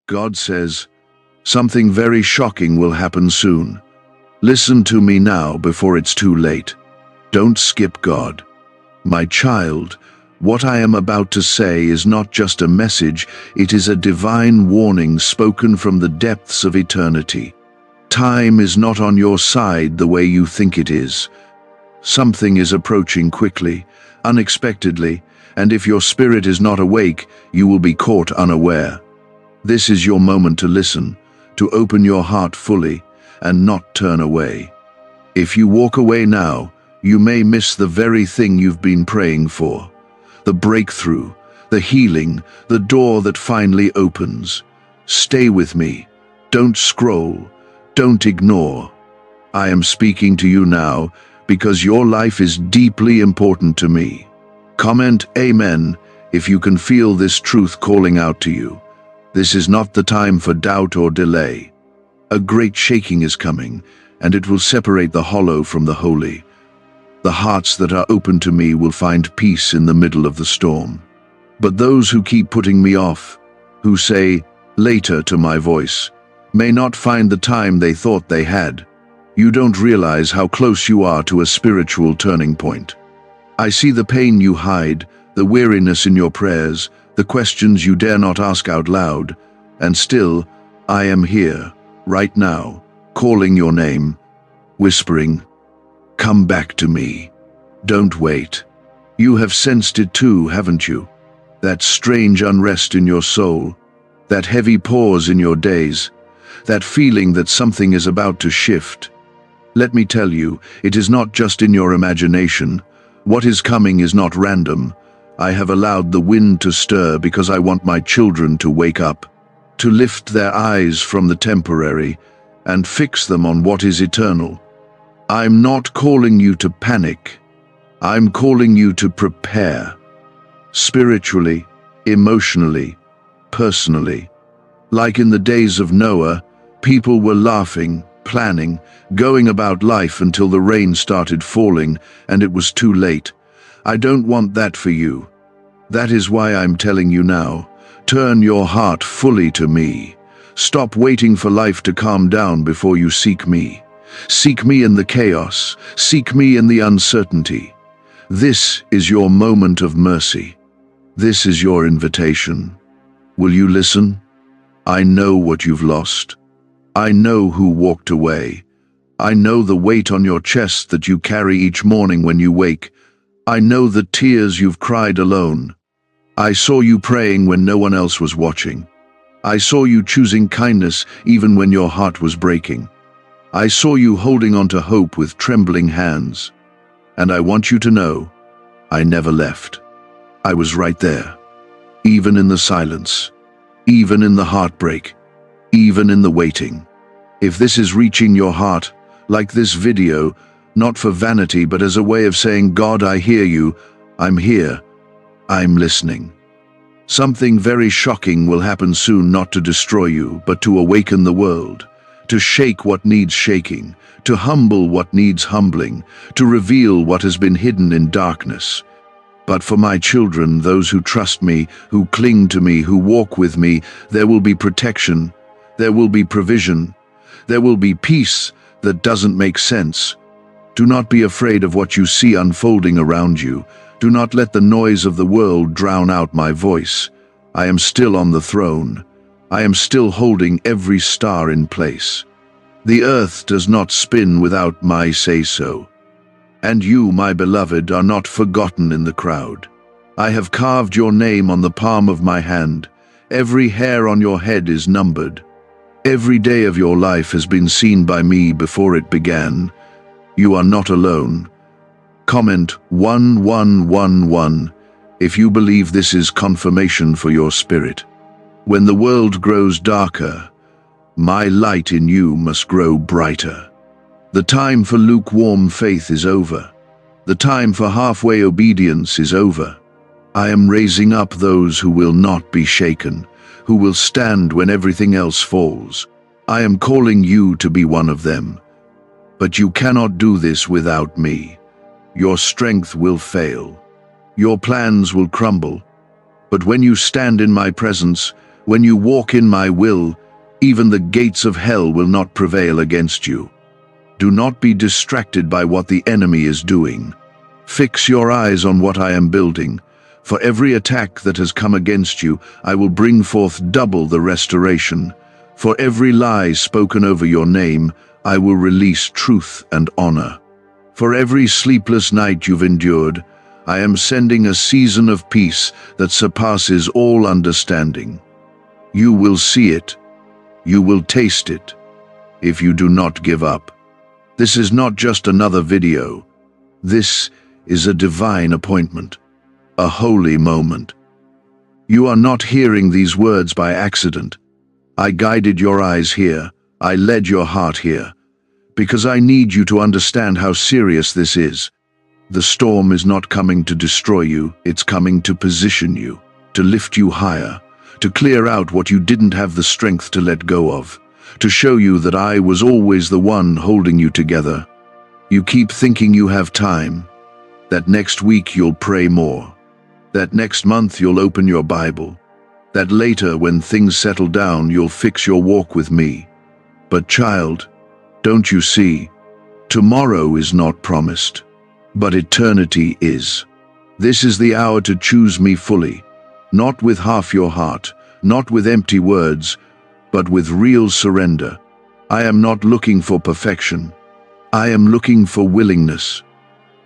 God says, something very shocking will happen soon. Listen to me now before it's too late. Don't skip God. My child, what I am about to say is not just a message, it is a divine warning spoken from the depths of eternity. Time is not on your side the way you think it is. Something is approaching quickly, unexpectedly, and if your spirit is not awake, you will be caught unaware. This is your moment to listen, to open your heart fully, and not turn away. If you walk away now, you may miss the very thing you've been praying for. The breakthrough, the healing, the door that finally opens. Stay with me. Don't scroll. Don't ignore. I am speaking to you now because your life is deeply important to me. Comment Amen if you can feel this truth calling out to you. This is not the time for doubt or delay. A great shaking is coming, and it will separate the hollow from the holy. The hearts that are open to me will find peace in the middle of the storm. But those who keep putting me off, who say later to my voice, may not find the time they thought they had. You don't realize how close you are to a spiritual turning point. I see the pain you hide, the weariness in your prayers, the questions you dare not ask out loud, and still, I am here, right now, calling your name, whispering, come back to me. Don't wait. You have sensed it too, haven't you? That strange unrest in your soul, that heavy pause in your days, that feeling that something is about to shift. Let me tell you, it is not just in your imagination. What is coming is not random. I have allowed the wind to stir because I want my children to wake up, to lift their eyes from the temporary and fix them on what is eternal. I'm not calling you to panic. I'm calling you to prepare. Spiritually, emotionally, personally. Like in the days of Noah, people were laughing, planning, going about life until the rain started falling and it was too late. I don't want that for you. That is why I'm telling you now. Turn your heart fully to me. Stop waiting for life to calm down before you seek me. Seek me in the chaos. Seek me in the uncertainty. This is your moment of mercy. This is your invitation. Will you listen? I know what you've lost. I know who walked away. I know the weight on your chest that you carry each morning when you wake. I know the tears you've cried alone. I saw you praying when no one else was watching. I saw you choosing kindness even when your heart was breaking. I saw you holding on to hope with trembling hands. And I want you to know, I never left. I was right there, even in the silence, even in the heartbreak, even in the waiting. If this is reaching your heart, like this video, not for vanity but as a way of saying, God, I hear you, I'm here, I'm listening. Something very shocking will happen soon, not to destroy you, but to awaken the world, to shake what needs shaking, to humble what needs humbling, to reveal what has been hidden in darkness. But for my children, those who trust me, who cling to me, who walk with me, there will be protection, there will be provision, there will be peace that doesn't make sense. Do not be afraid of what you see unfolding around you. Do not let the noise of the world drown out my voice. I am still on the throne. I am still holding every star in place. The earth does not spin without my say-so. And you, my beloved, are not forgotten in the crowd. I have carved your name on the palm of my hand. Every hair on your head is numbered. Every day of your life has been seen by me before it began. You are not alone. Comment 1111 if you believe this is confirmation for your spirit. When the world grows darker, my light in you must grow brighter. The time for lukewarm faith is over. The time for halfway obedience is over. I am raising up those who will not be shaken, who will stand when everything else falls. I am calling you to be one of them. But you cannot do this without me. Your strength will fail. Your plans will crumble. But when you stand in my presence, When you walk in my will, even the gates of hell will not prevail against you. Do not be distracted by what the enemy is doing. Fix your eyes on what I am building. For every attack that has come against you, I will bring forth double the restoration. For every lie spoken over your name, I will release truth and honor. For every sleepless night you've endured, I am sending a season of peace that surpasses all understanding. You will see it. You will taste it. If you do not give up. This is not just another video. This is a divine appointment. A holy moment. You are not hearing these words by accident. I guided your eyes here. I led your heart here. Because I need you to understand how serious this is. The storm is not coming to destroy you, it's coming to position you, to lift you higher, to clear out what you didn't have the strength to let go of, to show you that I was always the one holding you together. You keep thinking you have time, that next week you'll pray more, that next month you'll open your Bible, that later when things settle down you'll fix your walk with me. But child, don't you see? Tomorrow is not promised, but eternity is. This is the hour to choose me fully, not with half your heart, not with empty words, but with real surrender. I am not looking for perfection. I am looking for willingness.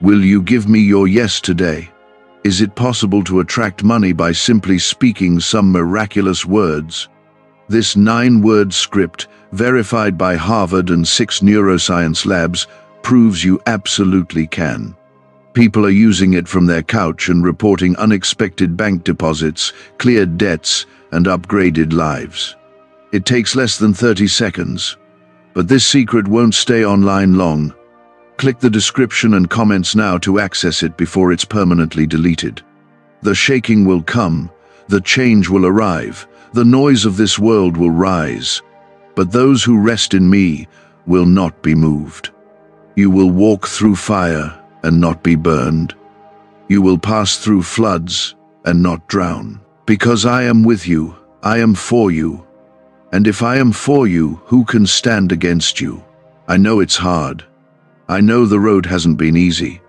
Will you give me your yes today? Is it possible to attract money by simply speaking some miraculous words? This 9-word script, verified by Harvard and 6 neuroscience labs, proves you absolutely can. People are using it from their couch and reporting unexpected bank deposits, cleared debts, and upgraded lives. It takes less than 30 seconds. But this secret won't stay online long. Click the description and comments now to access it before it's permanently deleted. The shaking will come, the change will arrive, the noise of this world will rise. But those who rest in me will not be moved. You will walk through fire and not be burned. You will pass through floods and not drown. Because I am with you, I am for you. And if I am for you, who can stand against you? I know it's hard. I know the road hasn't been easy.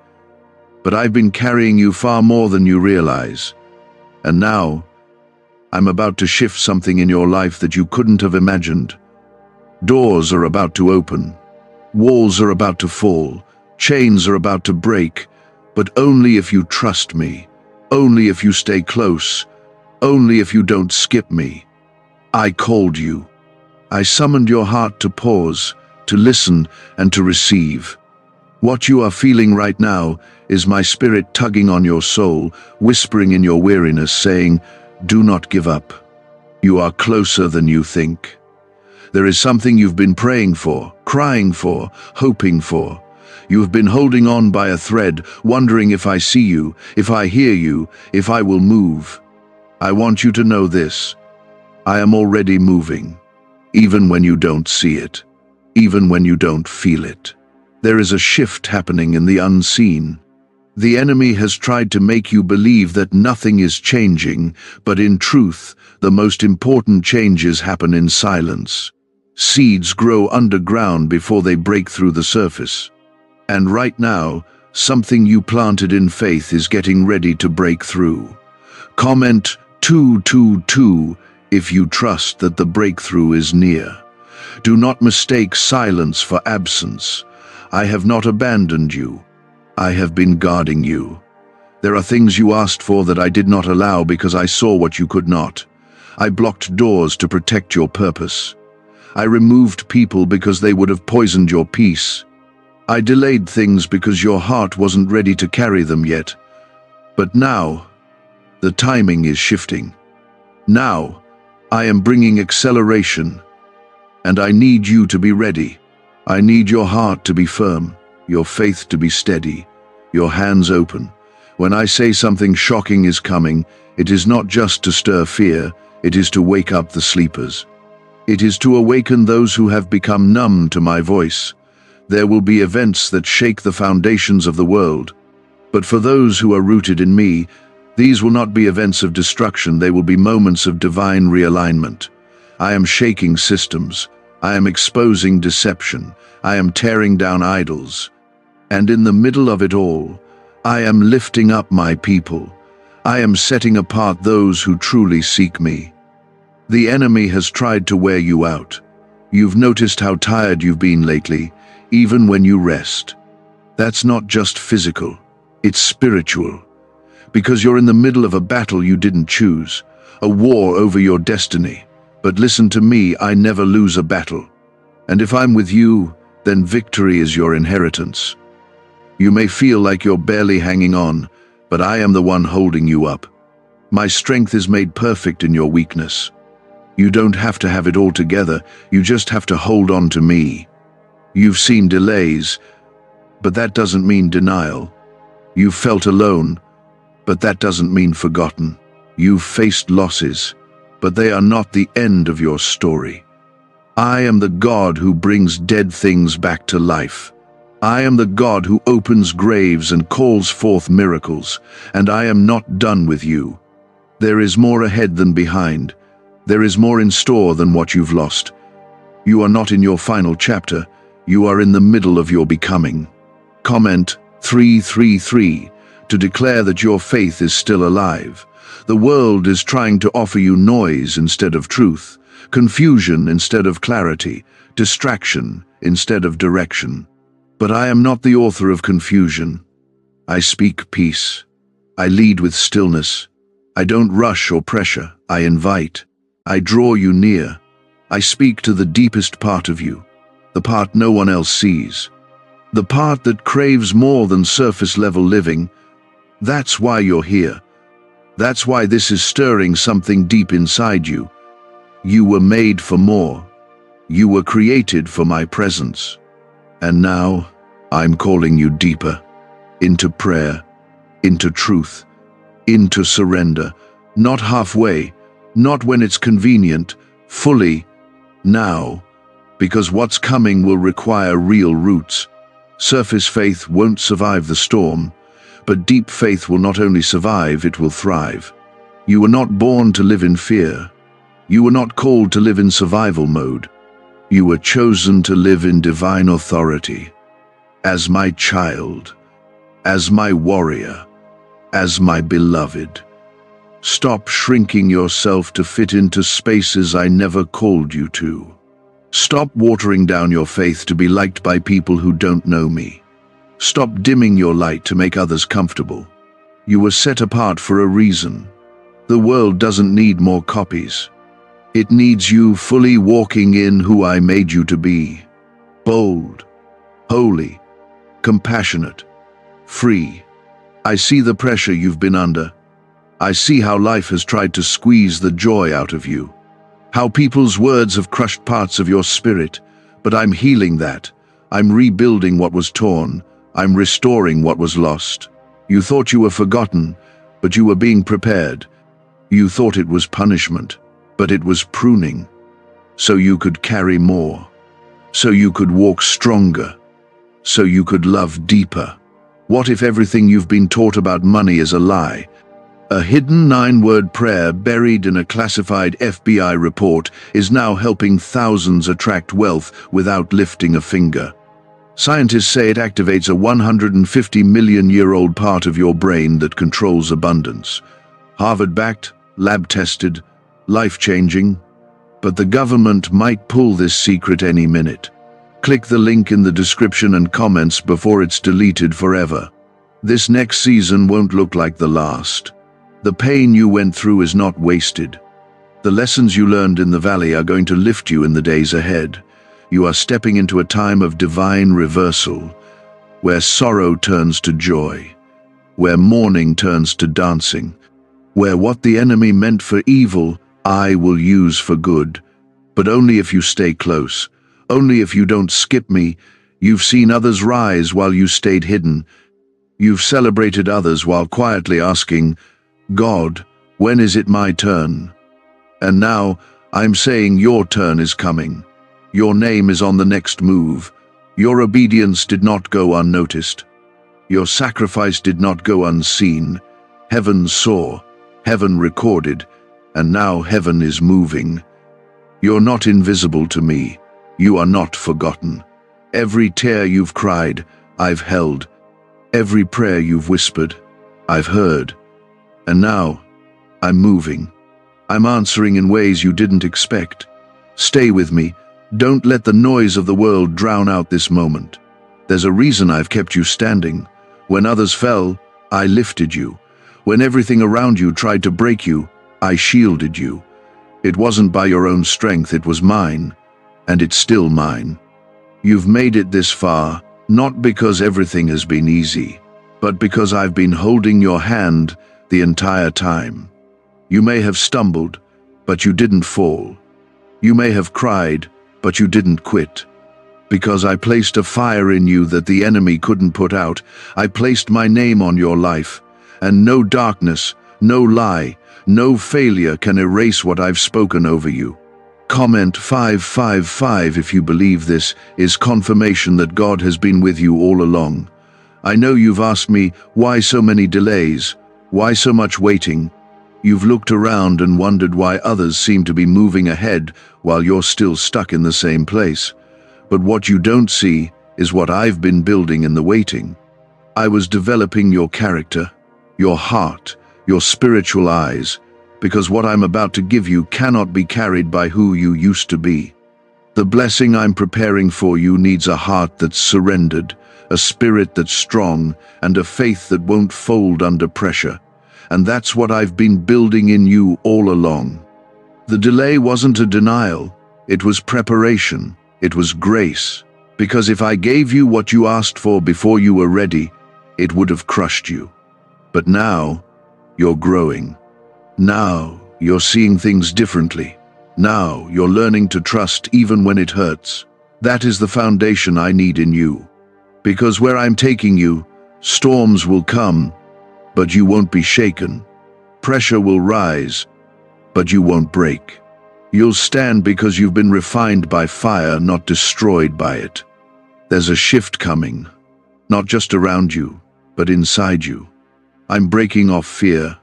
But I've been carrying you far more than you realize. And now, I'm about to shift something in your life that you couldn't have imagined. Doors are about to open. Walls are about to fall. Chains are about to break. But only if you trust me. Only if you stay close. Only if you don't skip me. I called you. I summoned your heart to pause, to listen, and to receive. What you are feeling right now is my spirit tugging on your soul, whispering in your weariness, saying, "Do not give up. You are closer than you think." There is something you've been praying for, crying for, hoping for. You have been holding on by a thread, wondering if I see you, if I hear you, if I will move. I want you to know this. I am already moving, even when you don't see it, even when you don't feel it. There is a shift happening in the unseen. The enemy has tried to make you believe that nothing is changing, but in truth, the most important changes happen in silence. Seeds grow underground before they break through the surface. And right now, something you planted in faith is getting ready to break through. Comment 222 if you trust that the breakthrough is near. Do not mistake silence for absence. I have not abandoned you. I have been guarding you. There are things you asked for that I did not allow because I saw what you could not. I blocked doors to protect your purpose. I removed people because they would have poisoned your peace. I delayed things because your heart wasn't ready to carry them yet. But now, the timing is shifting. Now, I am bringing acceleration. And I need you to be ready. I need your heart to be firm, your faith to be steady, your hands open. When I say something shocking is coming, it is not just to stir fear, it is to wake up the sleepers. It is to awaken those who have become numb to my voice. There will be events that shake the foundations of the world. But for those who are rooted in me, These will not be events of destruction, they will be moments of divine realignment. I am shaking systems. I am exposing deception. I am tearing down idols. And in the middle of it all, I am lifting up my people. I am setting apart those who truly seek me. The enemy has tried to wear you out. You've noticed how tired you've been lately, even when you rest. That's not just physical, it's spiritual. Because you're in the middle of a battle you didn't choose, a war over your destiny. But listen to me, I never lose a battle. And if I'm with you, then victory is your inheritance. You may feel like you're barely hanging on, but I am the one holding you up. My strength is made perfect in your weakness. You don't have to have it all together, you just have to hold on to me. You've seen delays, but that doesn't mean denial. You've felt alone, but that doesn't mean forgotten. You've faced losses, but they are not the end of your story. I am the God who brings dead things back to life. I am the God who opens graves and calls forth miracles, and I am not done with you. There is more ahead than behind. There is more in store than what you've lost. You are not in your final chapter, you are in the middle of your becoming. Comment 333 to declare that your faith is still alive. The world is trying to offer you noise instead of truth, confusion instead of clarity, distraction instead of direction. But I am not the author of confusion. I speak peace. I lead with stillness. I don't rush or pressure, I invite. I draw you near. I speak to the deepest part of you, the part no one else sees. The part that craves more than surface-level living. That's why you're here. That's why this is stirring something deep inside you. You were made for more. You were created for my presence. And now, I'm calling you deeper, into prayer, into truth, into surrender, not halfway, not when it's convenient, fully, now, because what's coming will require real roots. Surface faith won't survive the storm, but deep faith will not only survive, it will thrive. You were not born to live in fear. You were not called to live in survival mode. You were chosen to live in divine authority. As my child, as my warrior, as my beloved. Stop shrinking yourself to fit into spaces I never called you to. Stop watering down your faith to be liked by people who don't know me. Stop dimming your light to make others comfortable. You were set apart for a reason. The world doesn't need more copies. It needs you fully walking in who I made you to be. Bold, holy, compassionate, free. I see the pressure you've been under. I see how life has tried to squeeze the joy out of you. How people's words have crushed parts of your spirit. But I'm healing that. I'm rebuilding what was torn. I'm restoring what was lost. You thought you were forgotten, but you were being prepared. You thought it was punishment, but it was pruning. So you could carry more. So you could walk stronger. So you could love deeper. What if everything you've been taught about money is a lie? A hidden 9-word prayer buried in a classified FBI report is now helping thousands attract wealth without lifting a finger. Scientists say it activates a 150-million-year-old part of your brain that controls abundance. Harvard-backed, lab-tested, life-changing. But the government might pull this secret any minute. Click the link in the description and comments before it's deleted forever. This next season won't look like the last. The pain you went through is not wasted. The lessons you learned in the valley are going to lift you in the days ahead. You are stepping into a time of divine reversal, where sorrow turns to joy, where mourning turns to dancing, where what the enemy meant for evil, I will use for good. But only if you stay close, only if you don't skip me. You've seen others rise while you stayed hidden. You've celebrated others while quietly asking, God, when is it my turn? And now, I'm saying your turn is coming. Your name is on the next move. Your obedience did not go unnoticed. Your sacrifice did not go unseen. Heaven saw, heaven recorded, and now heaven is moving. You're not invisible to me. You are not forgotten. Every tear you've cried, I've held. Every prayer you've whispered, I've heard. And now, I'm moving. I'm answering in ways you didn't expect. Stay with me. Don't let the noise of the world drown out this moment. There's a reason I've kept you standing. When others fell, I lifted you. When everything around you tried to break you, I shielded you. It wasn't by your own strength, it was mine. And it's still mine. You've made it this far, not because everything has been easy, but because I've been holding your hand the entire time. You may have stumbled, but you didn't fall. You may have cried, but you didn't quit. Because I placed a fire in you that the enemy couldn't put out. I placed my name on your life, and no darkness, no lie, no failure can erase what I've spoken over you. Comment 555 if you believe this is confirmation that God has been with you all along. I know you've asked me, why so many delays? Why so much waiting? You've looked around and wondered why others seem to be moving ahead while you're still stuck in the same place. But what you don't see is what I've been building in the waiting. I was developing your character, your heart, your spiritual eyes, because what I'm about to give you cannot be carried by who you used to be. The blessing I'm preparing for you needs a heart that's surrendered, a spirit that's strong, and a faith that won't fold under pressure. And that's what I've been building in you all along. The delay wasn't a denial, it was preparation, it was grace. Because if I gave you what you asked for before you were ready, it would have crushed you. But now, you're growing. Now, you're seeing things differently. Now, you're learning to trust even when it hurts. That is the foundation I need in you. Because where I'm taking you, storms will come, but you won't be shaken. Pressure will rise, but you won't break. You'll stand because you've been refined by fire, not destroyed by it. There's a shift coming, not just around you, but inside you. I'm breaking off fear.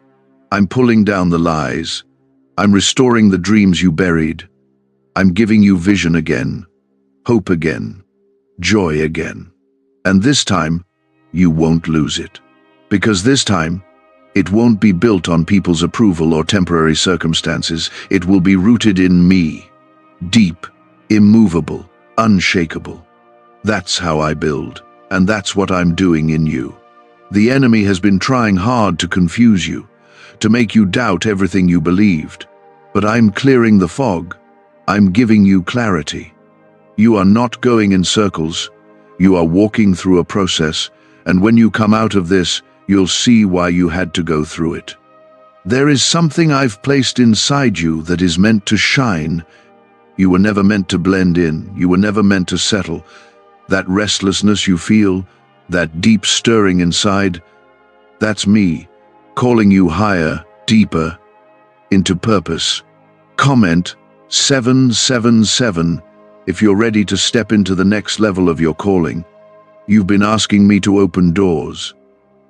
I'm pulling down the lies. I'm restoring the dreams you buried. I'm giving you vision again, hope again, joy again. And this time, you won't lose it. Because this time, it won't be built on people's approval or temporary circumstances. It will be rooted in me. Deep, immovable, unshakable. That's how I build, and that's what I'm doing in you. The enemy has been trying hard to confuse you, to make you doubt everything you believed. But I'm clearing the fog. I'm giving you clarity. You are not going in circles. You are walking through a process, and when you come out of this, you'll see why you had to go through it. There is something I've placed inside you that is meant to shine. You were never meant to blend in. You were never meant to settle. That restlessness you feel, that deep stirring inside, that's me, calling you higher, deeper, into purpose. Comment 777 if you're ready to step into the next level of your calling. You've been asking me to open doors.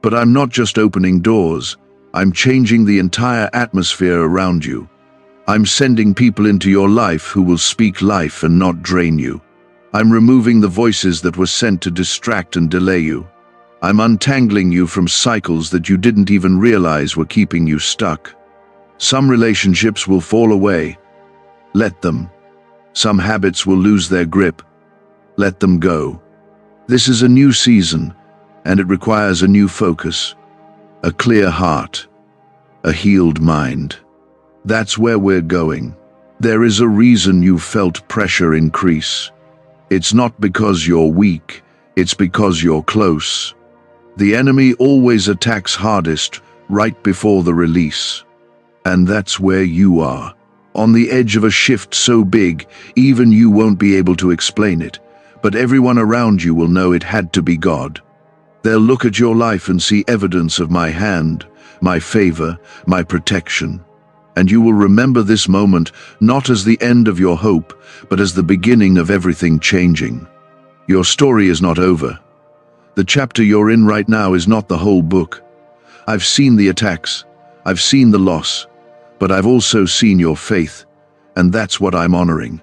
But I'm not just opening doors, I'm changing the entire atmosphere around you. I'm sending people into your life who will speak life and not drain you. I'm removing the voices that were sent to distract and delay you. I'm untangling you from cycles that you didn't even realize were keeping you stuck. Some relationships will fall away. Let them. Some habits will lose their grip. Let them go. This is a new season, and it requires a new focus, a clear heart, a healed mind. That's where we're going. There is a reason you felt pressure increase. It's not because you're weak, it's because you're close. The enemy always attacks hardest right before the release. And that's where you are, on the edge of a shift so big, even you won't be able to explain it, but everyone around you will know it had to be God. They'll look at your life and see evidence of my hand, my favor, my protection. And you will remember this moment not as the end of your hope, but as the beginning of everything changing. Your story is not over. The chapter you're in right now is not the whole book. I've seen the attacks, I've seen the loss, but I've also seen your faith, and that's what I'm honoring.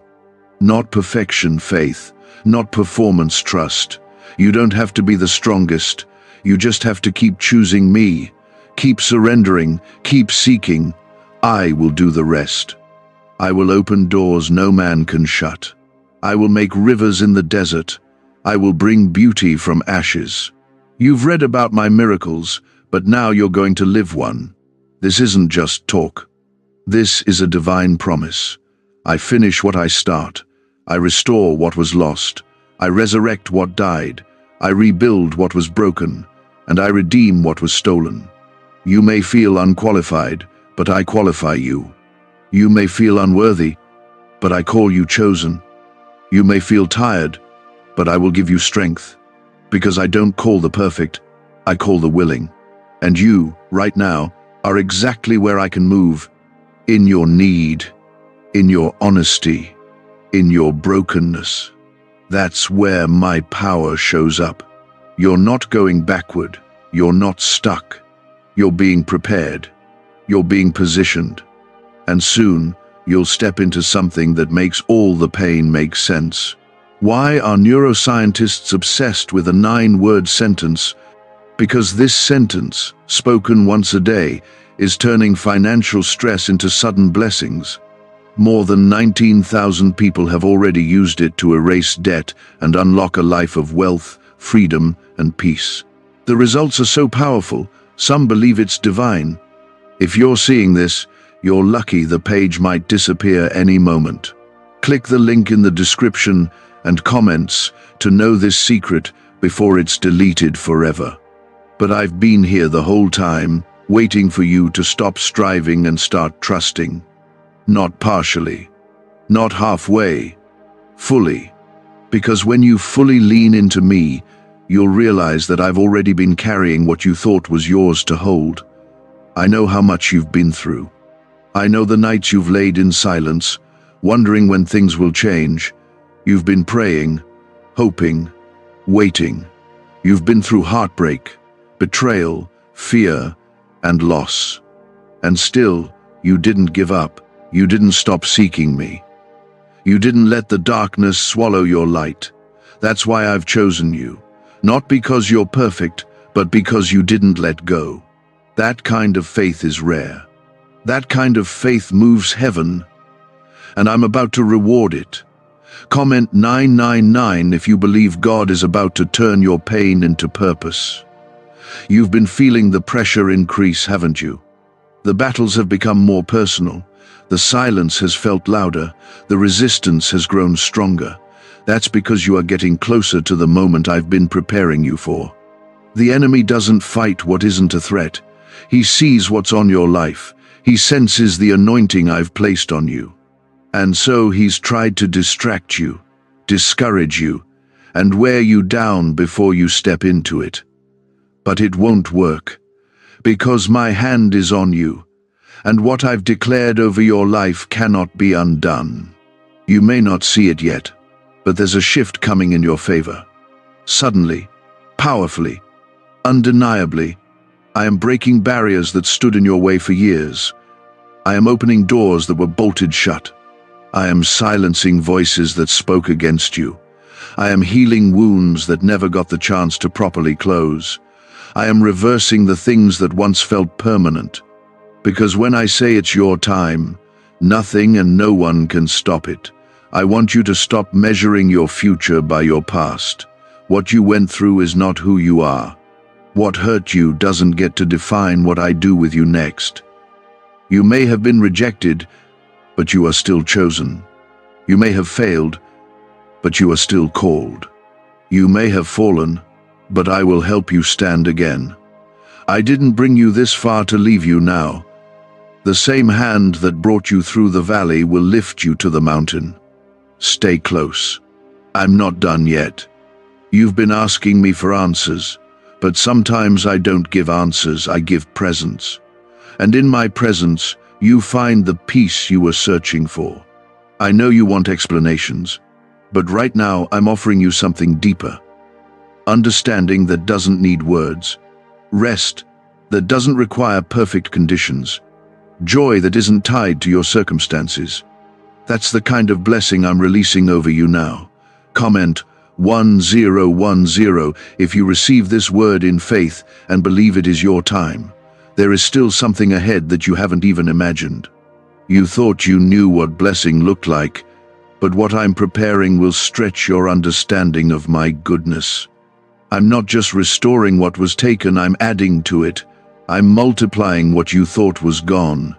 Not perfection faith, not performance trust. You don't have to be the strongest, you just have to keep choosing me. Keep surrendering, keep seeking. I will do the rest. I will open doors no man can shut. I will make rivers in the desert. I will bring beauty from ashes. You've read about my miracles, but now you're going to live one. This isn't just talk. This is a divine promise. I finish what I start. I restore what was lost. I resurrect what died. I rebuild what was broken, and I redeem what was stolen. You may feel unqualified, but I qualify you. You may feel unworthy, but I call you chosen. You may feel tired, but I will give you strength. Because I don't call the perfect, I call the willing. And you, right now, are exactly where I can move. In your need, in your honesty, in your brokenness. That's where my power shows up. You're not going backward. You're not stuck. You're being prepared. You're being positioned. And soon, you'll step into something that makes all the pain make sense. Why are neuroscientists obsessed with a 9-word sentence? Because this sentence, spoken once a day, is turning financial stress into sudden blessings. More than 19,000 people have already used it to erase debt and unlock a life of wealth, freedom, and peace. The results are so powerful, some believe it's divine. If you're seeing this, you're lucky. The page might disappear any moment. Click the link in the description and comments to know this secret before it's deleted forever. But I've been here the whole time, waiting for you to stop striving and start trusting. Not partially, not halfway, fully. Because when you fully lean into me, you'll realize that I've already been carrying what you thought was yours to hold. I know how much you've been through. I know the nights you've laid in silence, wondering when things will change. You've been praying, hoping, waiting. You've been through heartbreak, betrayal, fear, and loss. And still, you didn't give up. You didn't stop seeking me. You didn't let the darkness swallow your light. That's why I've chosen you. Not because you're perfect, but because you didn't let go. That kind of faith is rare. That kind of faith moves heaven. And I'm about to reward it. Comment 999 if you believe God is about to turn your pain into purpose. You've been feeling the pressure increase, haven't you? The battles have become more personal. The silence has felt louder. The resistance has grown stronger. That's because you are getting closer to the moment I've been preparing you for. The enemy doesn't fight what isn't a threat. He sees what's on your life. He senses the anointing I've placed on you. And so he's tried to distract you, discourage you, and wear you down before you step into it. But it won't work, because my hand is on you, and what I've declared over your life cannot be undone. You may not see it yet, but there's a shift coming in your favor. Suddenly, powerfully, undeniably, I am breaking barriers that stood in your way for years. I am opening doors that were bolted shut. I am silencing voices that spoke against you. I am healing wounds that never got the chance to properly close. I am reversing the things that once felt permanent. Because when I say it's your time, nothing and no one can stop it. I want you to stop measuring your future by your past. What you went through is not who you are. What hurt you doesn't get to define what I do with you next. You may have been rejected, but you are still chosen. You may have failed, but you are still called. You may have fallen, but I will help you stand again. I didn't bring you this far to leave you now. The same hand that brought you through the valley will lift you to the mountain. Stay close. I'm not done yet. You've been asking me for answers, but sometimes I don't give answers, I give presence. And in my presence, you find the peace you were searching for. I know you want explanations, but right now I'm offering you something deeper. Understanding that doesn't need words. Rest that doesn't require perfect conditions, joy that isn't tied to your circumstances. That's the kind of blessing I'm releasing over you now. Comment 1010 if you receive this word in faith and believe it is your time. There is still something ahead that you haven't even imagined. You thought you knew what blessing looked like, but what I'm preparing will stretch your understanding of my goodness. I'm not just restoring what was taken, I'm adding to it. I'm multiplying what you thought was gone.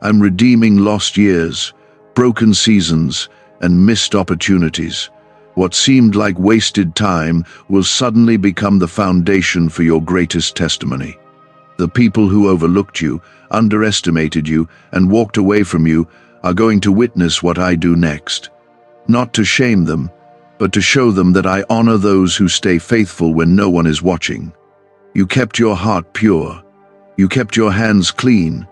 I'm redeeming lost years, broken seasons, and missed opportunities. What seemed like wasted time will suddenly become the foundation for your greatest testimony. The people who overlooked you, underestimated you, and walked away from you are going to witness what I do next. Not to shame them, but to show them that I honor those who stay faithful when no one is watching. You kept your heart pure. You kept your hands clean.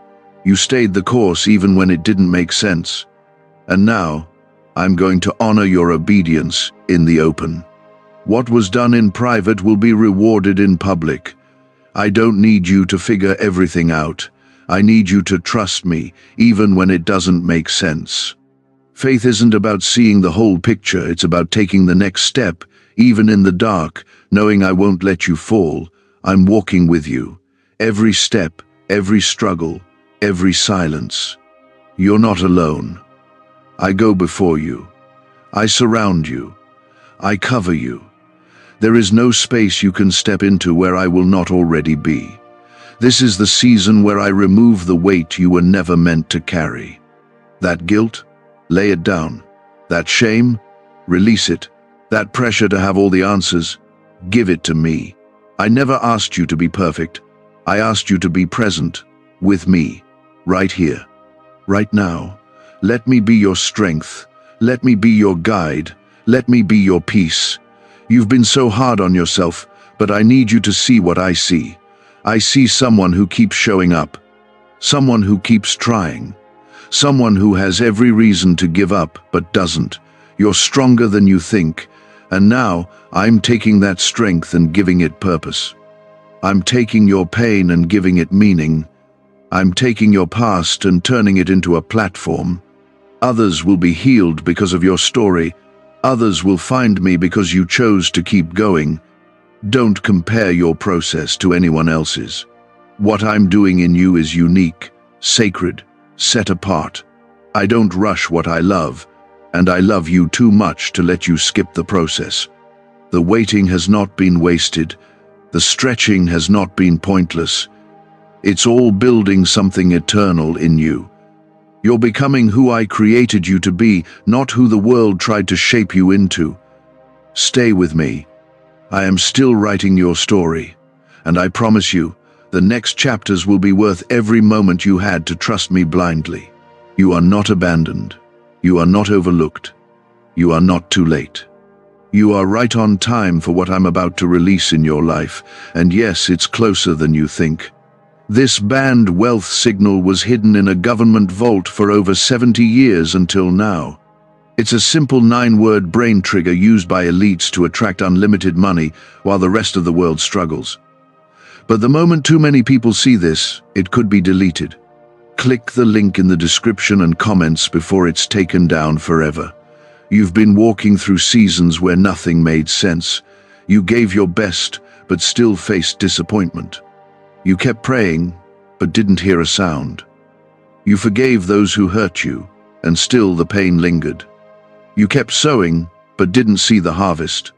You stayed the course even when it didn't make sense. And now, I'm going to honor your obedience in the open. What was done in private will be rewarded in public. I don't need you to figure everything out. I need you to trust me, even when it doesn't make sense. Faith isn't about seeing the whole picture, it's about taking the next step, even in the dark, knowing I won't let you fall. I'm walking with you. Every step, every struggle, every silence. You're not alone. I go before you. I surround you. I cover you. There is no space you can step into where I will not already be. This is the season where I remove the weight you were never meant to carry. That guilt, lay it down. That shame, release it. That pressure to have all the answers, give it to me. I never asked you to be perfect. I asked you to be present, with me, right here, right now. Let me be your strength. Let me be your guide. Let me be your peace. You've been so hard on yourself, but I need you to see what I see. I see someone who keeps showing up. Someone who keeps trying. Someone who has every reason to give up, but doesn't. You're stronger than you think. And now, I'm taking that strength and giving it purpose. I'm taking your pain and giving it meaning. I'm taking your past and turning it into a platform. Others will be healed because of your story. Others will find me because you chose to keep going. Don't compare your process to anyone else's. What I'm doing in you is unique, sacred, set apart. I don't rush what I love, and I love you too much to let you skip the process. The waiting has not been wasted. The stretching has not been pointless. It's all building something eternal in you. You're becoming who I created you to be, not who the world tried to shape you into. Stay with me. I am still writing your story, and I promise you, the next chapters will be worth every moment you had to trust me blindly. You are not abandoned. You are not overlooked. You are not too late. You are right on time for what I'm about to release in your life, and yes, it's closer than you think. This banned wealth signal was hidden in a government vault for over 70 years until now. It's a simple 9-word brain trigger used by elites to attract unlimited money while the rest of the world struggles. But the moment too many people see this, it could be deleted. Click the link in the description and comments before it's taken down forever. You've been walking through seasons where nothing made sense. You gave your best, but still faced disappointment. You kept praying, but didn't hear a sound. You forgave those who hurt you, and still the pain lingered. You kept sowing, but didn't see the harvest.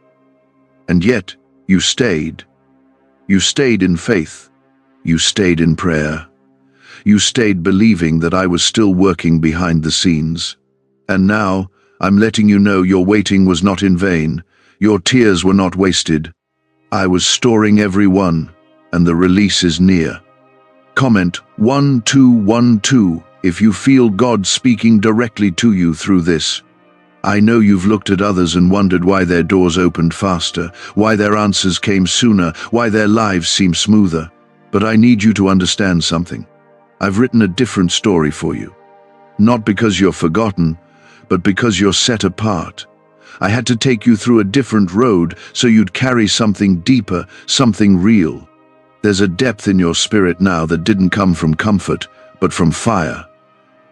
And yet, you stayed. You stayed in faith. You stayed in prayer. You stayed believing that I was still working behind the scenes. And now, I'm letting you know your waiting was not in vain. Your tears were not wasted. I was storing every one, and the release is near. Comment 1212 if you feel God speaking directly to you through this. I know you've looked at others and wondered why their doors opened faster, why their answers came sooner, why their lives seem smoother. But I need you to understand something. I've written a different story for you. Not because you're forgotten, but because you're set apart. I had to take you through a different road so you'd carry something deeper, something real. There's a depth in your spirit now that didn't come from comfort, but from fire.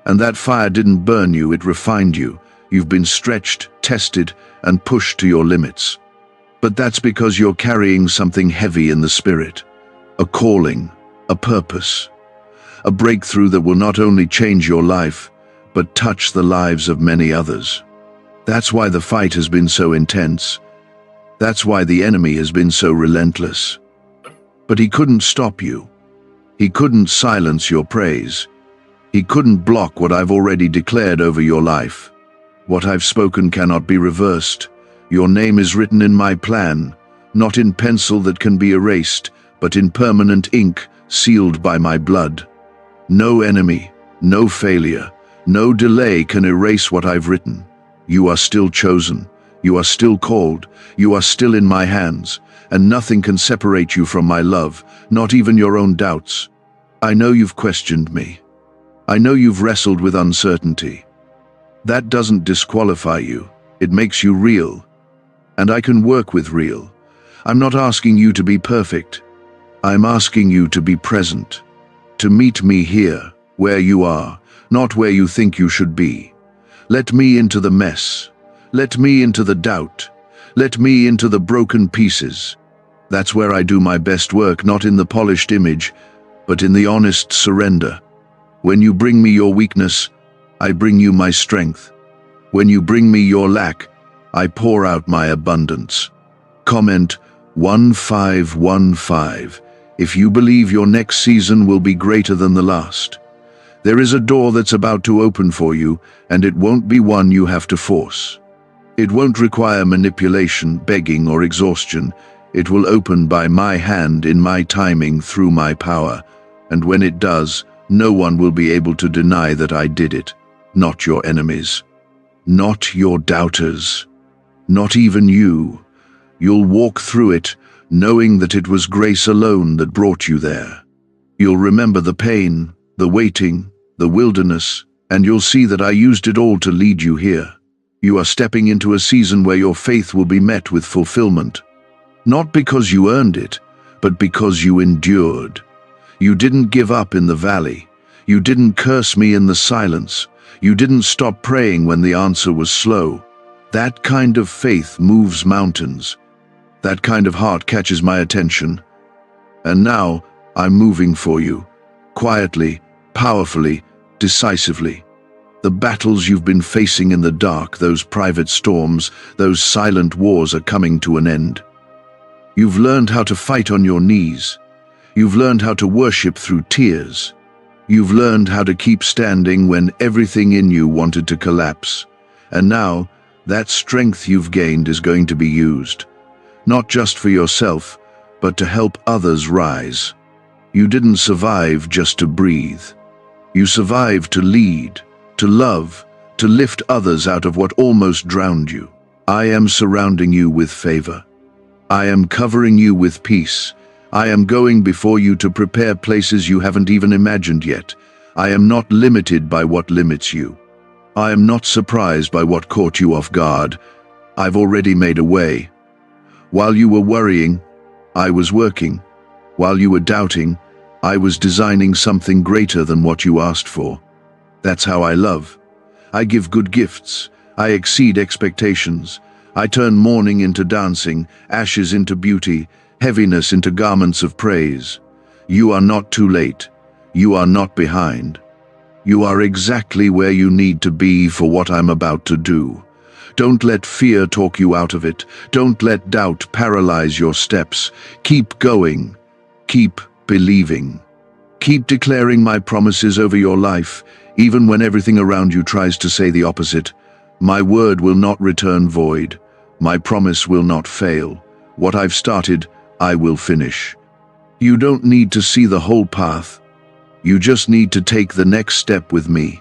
And that fire didn't burn you, it refined you. You've been stretched, tested, and pushed to your limits. But that's because you're carrying something heavy in the spirit. A calling, a purpose. A breakthrough that will not only change your life, but touch the lives of many others. That's why the fight has been so intense. That's why the enemy has been so relentless. But he couldn't stop you. He couldn't silence your praise. He couldn't block what I've already declared over your life. What I've spoken cannot be reversed. Your name is written in my plan, not in pencil that can be erased, but in permanent ink, sealed by my blood. No enemy, no failure, no delay can erase what I've written. You are still chosen. You are still called. You are still in my hands. And nothing can separate you from my love, not even your own doubts. I know you've questioned me. I know you've wrestled with uncertainty. That doesn't disqualify you. It makes you real. And I can work with real. I'm not asking you to be perfect. I'm asking you to be present. To meet me here, where you are, not where you think you should be. Let me into the mess. Let me into the doubt. Let me into the broken pieces. That's where I do my best work, not in the polished image, but in the honest surrender. When you bring me your weakness, I bring you my strength. When you bring me your lack, I pour out my abundance. Comment 1515 if you believe your next season will be greater than the last. There is a door that's about to open for you, and it won't be one you have to force. It won't require manipulation, begging, or exhaustion. It will open by my hand in my timing through my power. And when it does, no one will be able to deny that I did it. Not your enemies. Not your doubters. Not even you. You'll walk through it, knowing that it was grace alone that brought you there. You'll remember the pain, the waiting, the wilderness, and you'll see that I used it all to lead you here. You are stepping into a season where your faith will be met with fulfillment. Not because you earned it, but because you endured. You didn't give up in the valley. You didn't curse me in the silence. You didn't stop praying when the answer was slow. That kind of faith moves mountains. That kind of heart catches my attention. And now I'm moving for you, quietly, powerfully, decisively. The battles you've been facing in the dark, those private storms, those silent wars are coming to an end. You've learned how to fight on your knees. You've learned how to worship through tears. You've learned how to keep standing when everything in you wanted to collapse. And now, that strength you've gained is going to be used, not just for yourself, but to help others rise. You didn't survive just to breathe. You survived to lead, to love, to lift others out of what almost drowned you. I am surrounding you with favor. I am covering you with peace. I am going before you to prepare places you haven't even imagined yet. I am not limited by what limits you. I am not surprised by what caught you off guard. I've already made a way. While you were worrying, I was working. While you were doubting, I was designing something greater than what you asked for. That's how I love. I give good gifts. I exceed expectations. I turn mourning into dancing, ashes into beauty, heaviness into garments of praise. You are not too late. You are not behind. You are exactly where you need to be for what I'm about to do. Don't let fear talk you out of it. Don't let doubt paralyze your steps. Keep going. Keep believing. Keep declaring my promises over your life, even when everything around you tries to say the opposite. My word will not return void. My promise will not fail. What I've started, I will finish. You don't need to see the whole path. You just need to take the next step with me.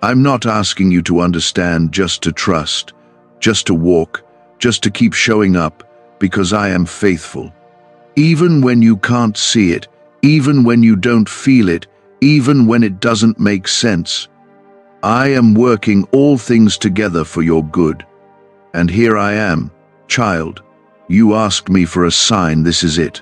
I'm not asking you to understand, just to trust, just to walk, just to keep showing up, because I am faithful. Even when you can't see it, even when you don't feel it, even when it doesn't make sense, I am working all things together for your good. And here I am, child. You asked me for a sign, this is it.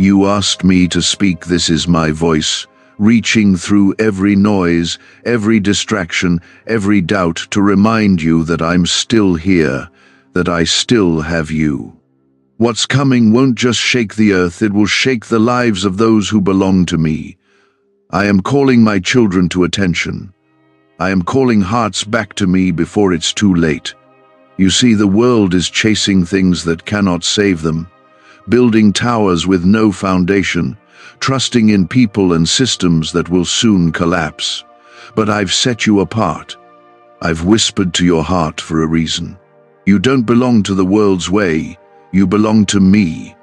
You asked me to speak. This is my voice, reaching through every noise, every distraction, every doubt to remind you that I'm still here, that I still have you. What's coming won't just shake the earth, it will shake the lives of those who belong to me. I am calling my children to attention. I am calling hearts back to me before it's too late. You see, the world is chasing things that cannot save them, building towers with no foundation, trusting in people and systems that will soon collapse. But I've set you apart. I've whispered to your heart for a reason. You don't belong to the world's way, you belong to me.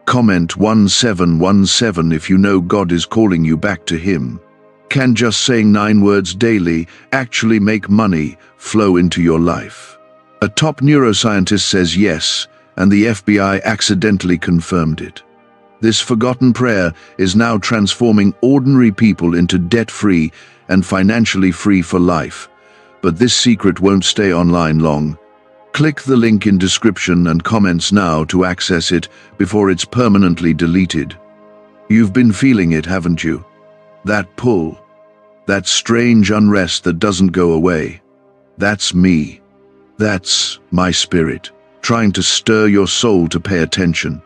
Comment 1717 if you know God is calling you back to Him. Can just saying 9 words daily actually make money flow into your life? A top neuroscientist says yes, and the FBI accidentally confirmed it. This forgotten prayer is now transforming ordinary people into debt-free and financially free for life. But this secret won't stay online long. Click the link in description and comments now to access it before it's permanently deleted. You've been feeling it, haven't you? That pull, that strange unrest that doesn't go away. That's me. That's my spirit, trying to stir your soul to pay attention.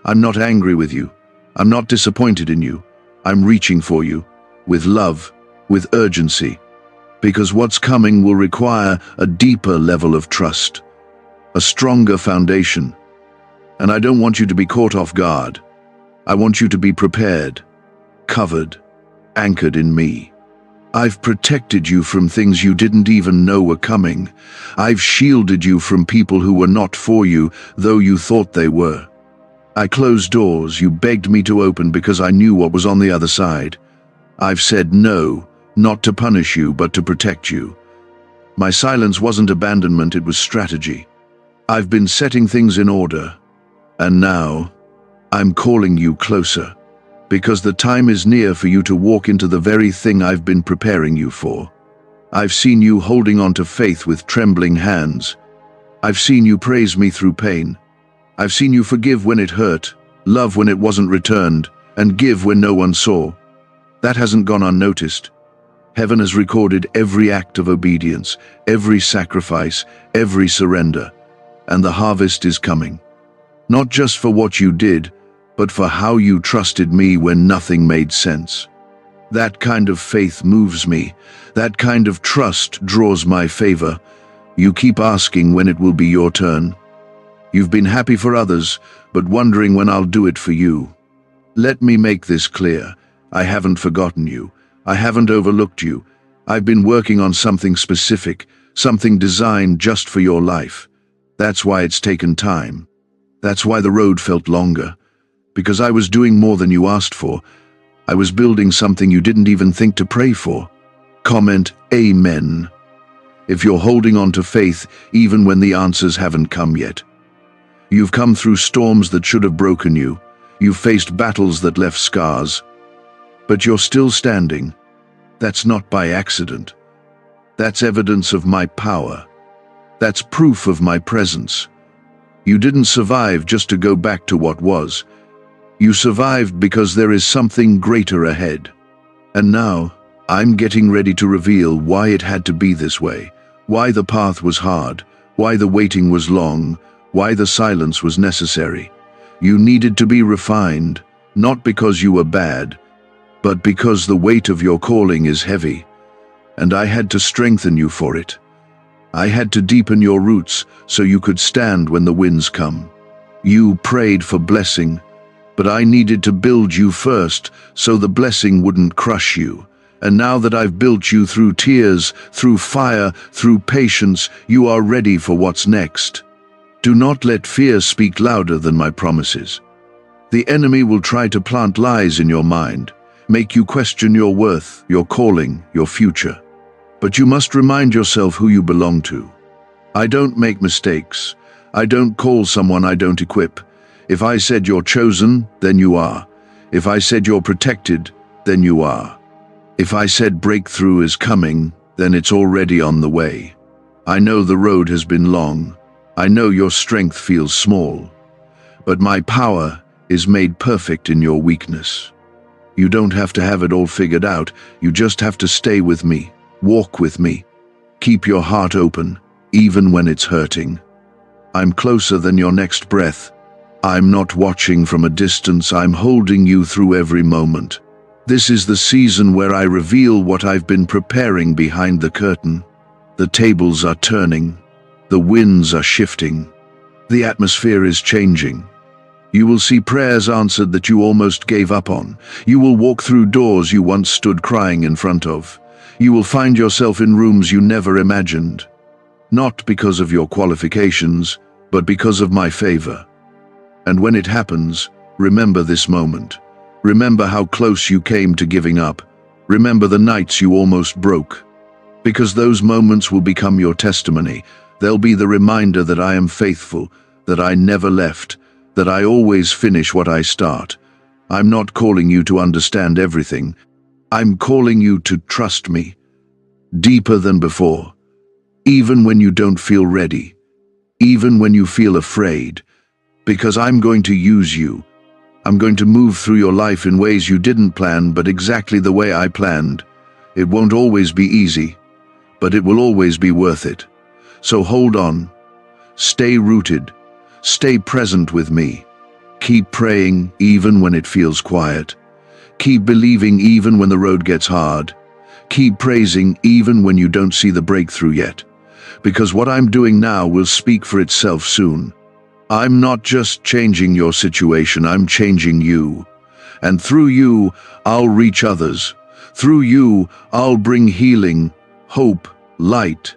I'm not angry with you. I'm not disappointed in you. I'm reaching for you, with love, with urgency, because what's coming will require a deeper level of trust, a stronger foundation. And I don't want you to be caught off guard. I want you to be prepared, covered, anchored in me. I've protected you from things you didn't even know were coming. I've shielded you from people who were not for you, though you thought they were. I closed doors you begged me to open because I knew what was on the other side. I've said no, not to punish you, but to protect you. My silence wasn't abandonment, it was strategy. I've been setting things in order, and now I'm calling you closer, because the time is near for you to walk into the very thing I've been preparing you for. I've seen you holding on to faith with trembling hands. I've seen you praise me through pain. I've seen you forgive when it hurt, love when it wasn't returned, and give when no one saw. That hasn't gone unnoticed. Heaven has recorded every act of obedience, every sacrifice, every surrender, and the harvest is coming. Not just for what you did, but for how you trusted me when nothing made sense. That kind of faith moves me. That kind of trust draws my favor. You keep asking when it will be your turn. You've been happy for others, but wondering when I'll do it for you. Let me make this clear. I haven't forgotten you. I haven't overlooked you. I've been working on something specific, something designed just for your life. That's why it's taken time. That's why the road felt longer. Because I was doing more than you asked for. I was building something you didn't even think to pray for. Comment Amen if you're holding on to faith even when the answers haven't come yet. You've come through storms that should have broken you. You've faced battles that left scars. But you're still standing. That's not by accident. That's evidence of my power. That's proof of my presence. You didn't survive just to go back to what was. You survived because there is something greater ahead. And now, I'm getting ready to reveal why it had to be this way, why the path was hard, why the waiting was long, why the silence was necessary. You needed to be refined, not because you were bad, but because the weight of your calling is heavy, and I had to strengthen you for it. I had to deepen your roots so you could stand when the winds come. You prayed for blessing, but I needed to build you first so the blessing wouldn't crush you. And now that I've built you through tears, through fire, through patience, you are ready for what's next. Do not let fear speak louder than my promises. The enemy will try to plant lies in your mind, make you question your worth, your calling, your future. But you must remind yourself who you belong to. I don't make mistakes. I don't call someone I don't equip. If I said you're chosen, then you are. If I said you're protected, then you are. If I said breakthrough is coming, then it's already on the way. I know the road has been long. I know your strength feels small. But my power is made perfect in your weakness. You don't have to have it all figured out, you just have to stay with me, walk with me. Keep your heart open, even when it's hurting. I'm closer than your next breath. I'm not watching from a distance, I'm holding you through every moment. This is the season where I reveal what I've been preparing behind the curtain. The tables are turning. The winds are shifting. The atmosphere is changing. You will see prayers answered that you almost gave up on. You will walk through doors you once stood crying in front of. You will find yourself in rooms you never imagined. Not because of your qualifications, but because of my favor. And when it happens, remember this moment. Remember how close you came to giving up. Remember the nights you almost broke. Because those moments will become your testimony. They'll be the reminder that I am faithful, that I never left, that I always finish what I start. I'm not calling you to understand everything. I'm calling you to trust me, deeper than before. Even when you don't feel ready, even when you feel afraid, because I'm going to use you. I'm going to move through your life in ways you didn't plan, but exactly the way I planned. It won't always be easy, but it will always be worth it. So hold on, stay rooted, stay present with me. Keep praying even when it feels quiet. Keep believing even when the road gets hard. Keep praising even when you don't see the breakthrough yet. Because what I'm doing now will speak for itself soon. I'm not just changing your situation, I'm changing you. And through you, I'll reach others. Through you, I'll bring healing, hope, light.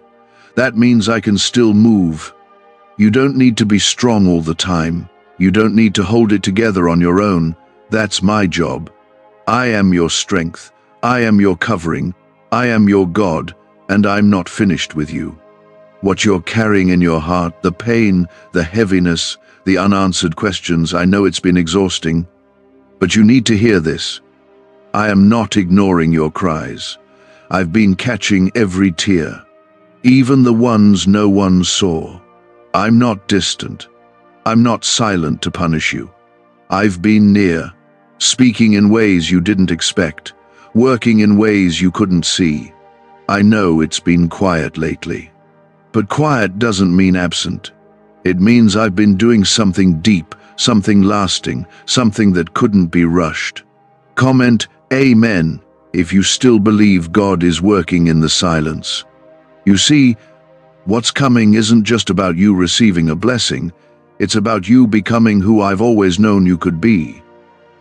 That means I can still move. You don't need to be strong all the time. You don't need to hold it together on your own. That's my job. I am your strength. I am your covering. I am your God, and I'm not finished with you. What you're carrying in your heart, the pain, the heaviness, the unanswered questions, I know it's been exhausting. But you need to hear this. I am not ignoring your cries. I've been catching every tear, even the ones no one saw. I'm not distant. I'm not silent to punish you. I've been near, speaking in ways you didn't expect, working in ways you couldn't see. I know it's been quiet lately. But quiet doesn't mean absent. It means I've been doing something deep, something lasting, something that couldn't be rushed. Comment Amen if you still believe God is working in the silence. You see, what's coming isn't just about you receiving a blessing, it's about you becoming who I've always known you could be.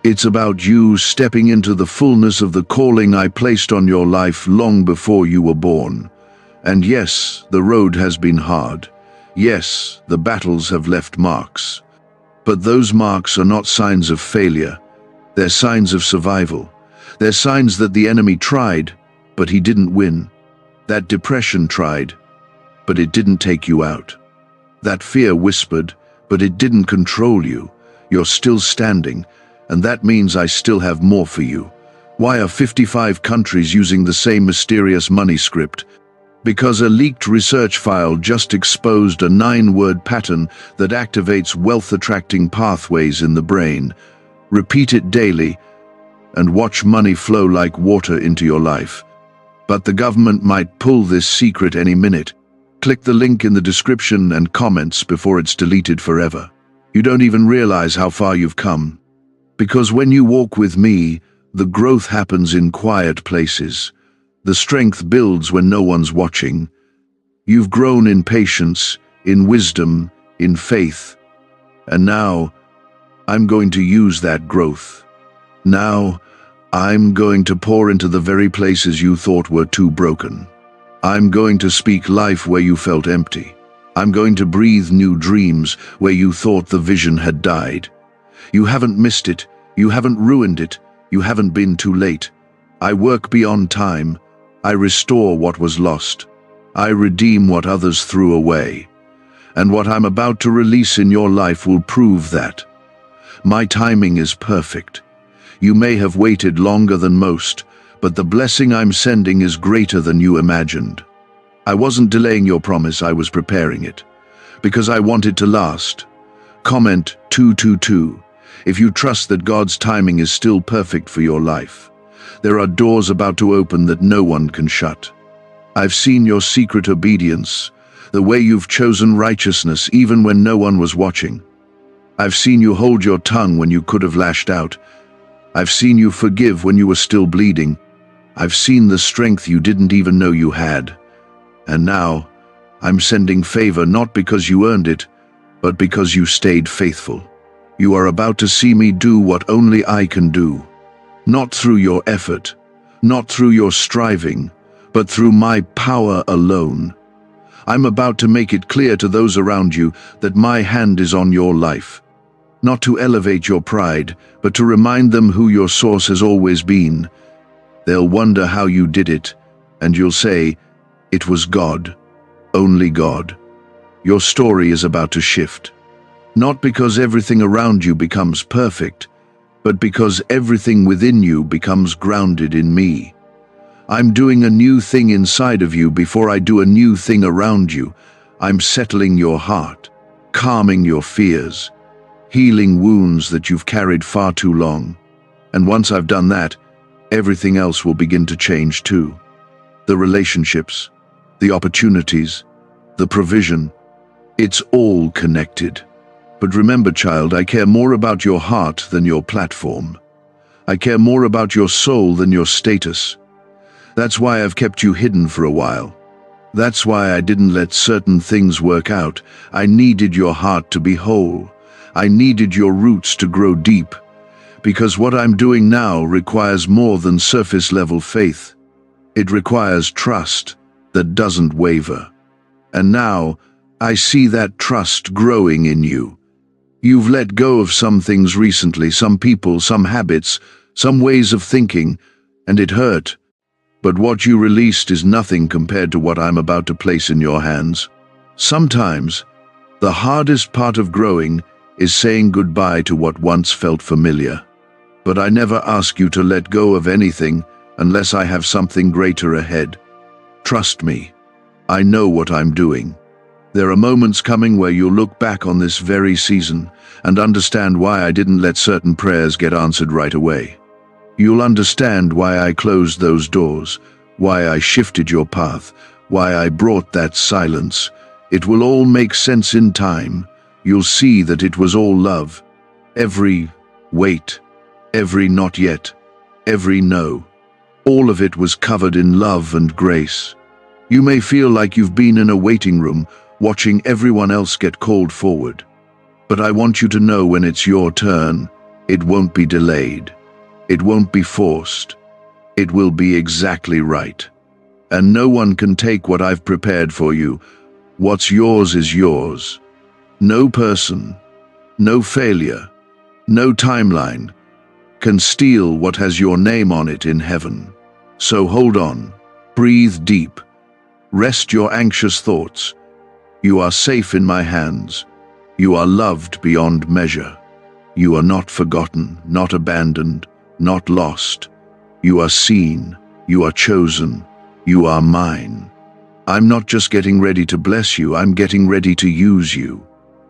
It's about you stepping into the fullness of the calling I placed on your life long before you were born. And yes, the road has been hard. Yes, the battles have left marks. But those marks are not signs of failure. They're signs of survival. They're signs that the enemy tried, but he didn't win. That depression tried, but it didn't take you out. That fear whispered, but it didn't control you. You're still standing, and that means I still have more for you. Why are 55 countries using the same mysterious money script? Because a leaked research file just exposed a 9-word pattern that activates wealth-attracting pathways in the brain. Repeat it daily, and watch money flow like water into your life. But the government might pull this secret any minute. Click the link in the description and comments before it's deleted forever. You don't even realize how far you've come. Because when you walk with me, the growth happens in quiet places. The strength builds when no one's watching. You've grown in patience, in wisdom, in faith. And now, I'm going to use that growth. Now, I'm going to pour into the very places you thought were too broken. I'm going to speak life where you felt empty. I'm going to breathe new dreams where you thought the vision had died. You haven't missed it. You haven't ruined it. You haven't been too late. I work beyond time. I restore what was lost. I redeem what others threw away. And what I'm about to release in your life will prove that. My timing is perfect. You may have waited longer than most, but the blessing I'm sending is greater than you imagined. I wasn't delaying your promise, I was preparing it. Because I want it to last. Comment 222 if you trust that God's timing is still perfect for your life, there are doors about to open that no one can shut. I've seen your secret obedience, the way you've chosen righteousness even when no one was watching. I've seen you hold your tongue when you could have lashed out. I've seen you forgive when you were still bleeding. I've seen the strength you didn't even know you had. And now, I'm sending favor not because you earned it, but because you stayed faithful. You are about to see me do what only I can do. Not through your effort, not through your striving, but through my power alone. I'm about to make it clear to those around you that my hand is on your life. Not to elevate your pride, but to remind them who your source has always been. They'll wonder how you did it, and you'll say, "It was God, only God." Your story is about to shift. Not because everything around you becomes perfect, but because everything within you becomes grounded in me. I'm doing a new thing inside of you before I do a new thing around you. I'm settling your heart, calming your fears, healing wounds that you've carried far too long. And once I've done that, everything else will begin to change too. The relationships, the opportunities, the provision, it's all connected. But remember, child, I care more about your heart than your platform. I care more about your soul than your status. That's why I've kept you hidden for a while. That's why I didn't let certain things work out. I needed your heart to be whole. I needed your roots to grow deep. Because what I'm doing now requires more than surface-level faith. It requires trust that doesn't waver. And now, I see that trust growing in you. You've let go of some things recently, some people, some habits, some ways of thinking, and it hurt. But what you released is nothing compared to what I'm about to place in your hands. Sometimes, the hardest part of growing is saying goodbye to what once felt familiar. But I never ask you to let go of anything unless I have something greater ahead. Trust me, I know what I'm doing. There are moments coming where you'll look back on this very season and understand why I didn't let certain prayers get answered right away. You'll understand why I closed those doors, why I shifted your path, why I brought that silence. It will all make sense in time. You'll see that it was all love. Every wait, every not yet, every no. All of it was covered in love and grace. You may feel like you've been in a waiting room, watching everyone else get called forward. But I want you to know when it's your turn, it won't be delayed. It won't be forced. It will be exactly right. And no one can take what I've prepared for you. What's yours is yours. No person, no failure, no timeline can steal what has your name on it in heaven. So hold on, breathe deep, rest your anxious thoughts. You are safe in my hands. You are loved beyond measure. You are not forgotten, not abandoned, not lost. You are seen, you are chosen, you are mine. I'm not just getting ready to bless you, I'm getting ready to use you.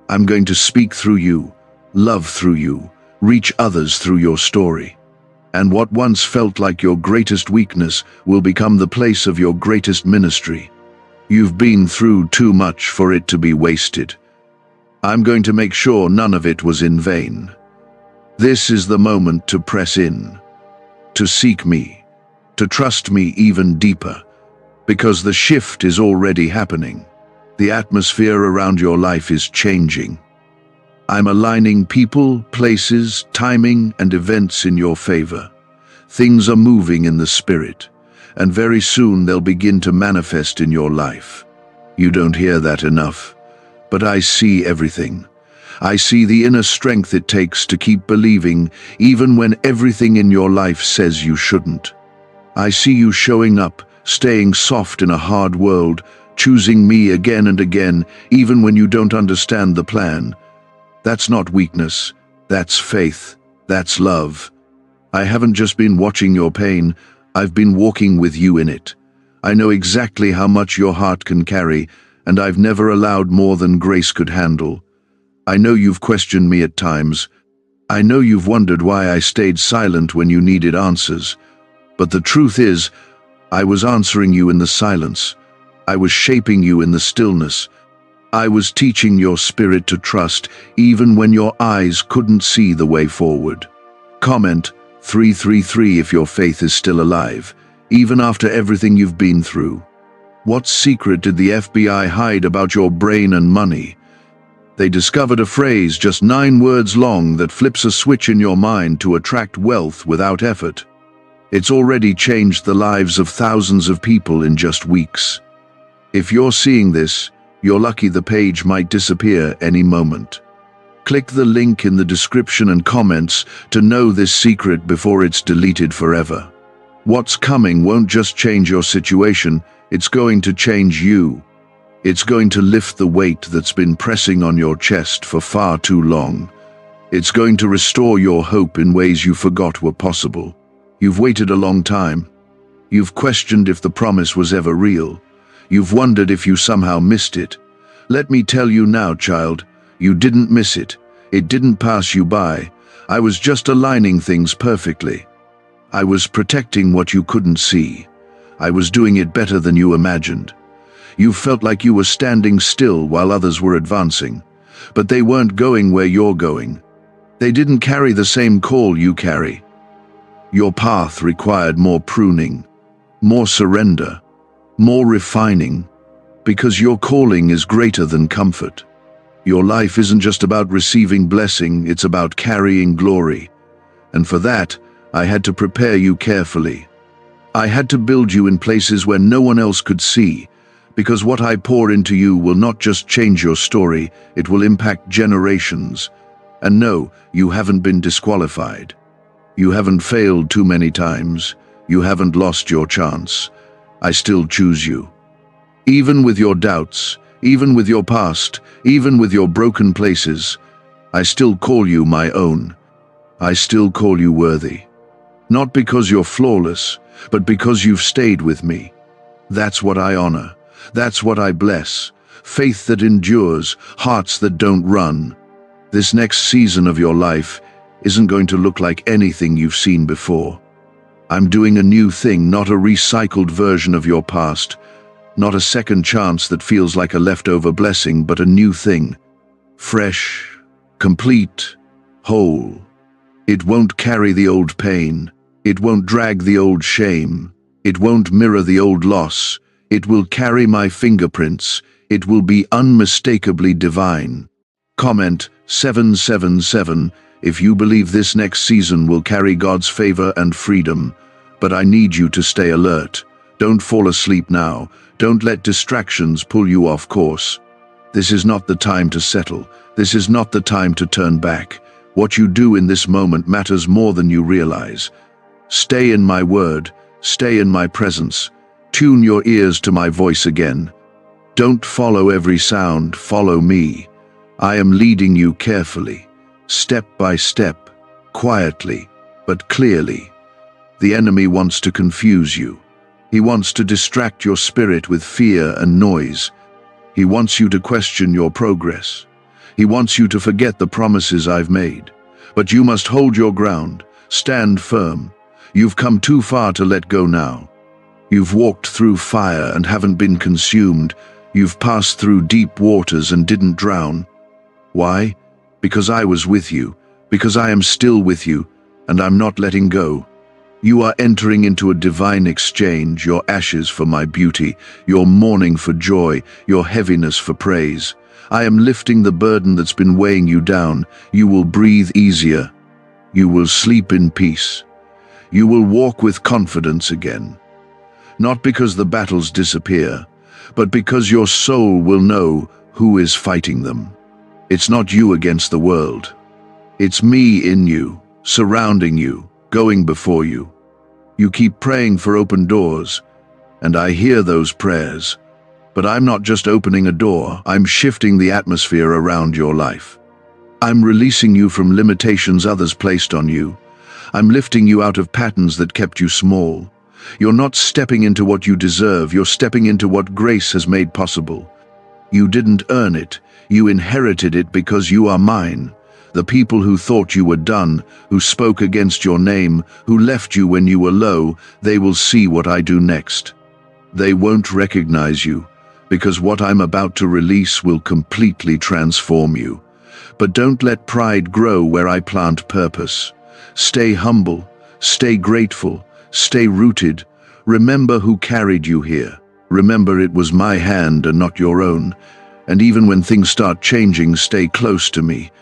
I'm going to speak through you, love through you, reach others through your story. And what once felt like your greatest weakness will become the place of your greatest ministry. You've been through too much for it to be wasted. I'm going to make sure none of it was in vain. This is the moment to press in, to seek me, to trust me even deeper, because the shift is already happening. The atmosphere around your life is changing. I'm aligning people, places, timing, and events in your favor. Things are moving in the spirit, and very soon they'll begin to manifest in your life. You don't hear that enough, but I see everything. I see the inner strength it takes to keep believing, even when everything in your life says you shouldn't. I see you showing up, staying soft in a hard world, choosing me again and again, even when you don't understand the plan. That's not weakness, that's faith, that's love. I haven't just been watching your pain, I've been walking with you in it. I know exactly how much your heart can carry, and I've never allowed more than grace could handle. I know you've questioned me at times. I know you've wondered why I stayed silent when you needed answers, but the truth is, I was answering you in the silence. I was shaping you in the stillness. I was teaching your spirit to trust, even when your eyes couldn't see the way forward. Comment 333 if your faith is still alive, even after everything you've been through. What secret did the FBI hide about your brain and money? They discovered a phrase just 9 words long that flips a switch in your mind to attract wealth without effort. It's already changed the lives of thousands of people in just weeks. If you're seeing this, you're lucky the page might disappear any moment. Click the link in the description and comments to know this secret before it's deleted forever. What's coming won't just change your situation, it's going to change you. It's going to lift the weight that's been pressing on your chest for far too long. It's going to restore your hope in ways you forgot were possible. You've waited a long time. You've questioned if the promise was ever real. You've wondered if you somehow missed it. Let me tell you now, child, you didn't miss it. It didn't pass you by. I was just aligning things perfectly. I was protecting what you couldn't see. I was doing it better than you imagined. You felt like you were standing still while others were advancing, but they weren't going where you're going. They didn't carry the same call you carry. Your path required more pruning, more surrender, more refining, because your calling is greater than comfort. Your life isn't just about receiving blessing, it's about carrying glory. And for that, I had to prepare you carefully. I had to build you in places where no one else could see, because what I pour into you will not just change your story, it will impact generations. And no, you haven't been disqualified. You haven't failed too many times. You haven't lost your chance. I still choose you. Even with your doubts, even with your past, even with your broken places, I still call you my own. I still call you worthy. Not because you're flawless, but because you've stayed with me. That's what I honor. That's what I bless. Faith that endures, hearts that don't run. This next season of your life isn't going to look like anything you've seen before. I'm doing a new thing, not a recycled version of your past, not a second chance that feels like a leftover blessing, but a new thing. Fresh, complete, whole. It won't carry the old pain. It won't drag the old shame. It won't mirror the old loss. It will carry my fingerprints. It will be unmistakably divine. Comment 777 if you believe this next season will carry God's favor and freedom. But I need you to stay alert. Don't fall asleep now. Don't let distractions pull you off course. This is not the time to settle. This is not the time to turn back. What you do in this moment matters more than you realize. Stay in my word. Stay in my presence. Tune your ears to my voice again. Don't follow every sound, follow me. I am leading you carefully, step by step, quietly, but clearly. The enemy wants to confuse you. He wants to distract your spirit with fear and noise. He wants you to question your progress. He wants you to forget the promises I've made. But you must hold your ground, stand firm. You've come too far to let go now. You've walked through fire and haven't been consumed. You've passed through deep waters and didn't drown. Why? Because I was with you, because I am still with you, and I'm not letting go. You are entering into a divine exchange, your ashes for my beauty, your mourning for joy, your heaviness for praise. I am lifting the burden that's been weighing you down. You will breathe easier. You will sleep in peace. You will walk with confidence again. Not because the battles disappear, but because your soul will know who is fighting them. It's not you against the world. It's me in you, surrounding you, going before you. You keep praying for open doors, and I hear those prayers. But I'm not just opening a door, I'm shifting the atmosphere around your life. I'm releasing you from limitations others placed on you. I'm lifting you out of patterns that kept you small. You're not stepping into what you deserve, you're stepping into what grace has made possible. You didn't earn it, you inherited it because you are mine. The people who thought you were done, who spoke against your name, who left you when you were low, they will see what I do next. They won't recognize you, because what I'm about to release will completely transform you. But don't let pride grow where I plant purpose. Stay humble, stay grateful, stay rooted. Remember who carried you here. Remember it was my hand and not your own. And even when things start changing, stay close to me.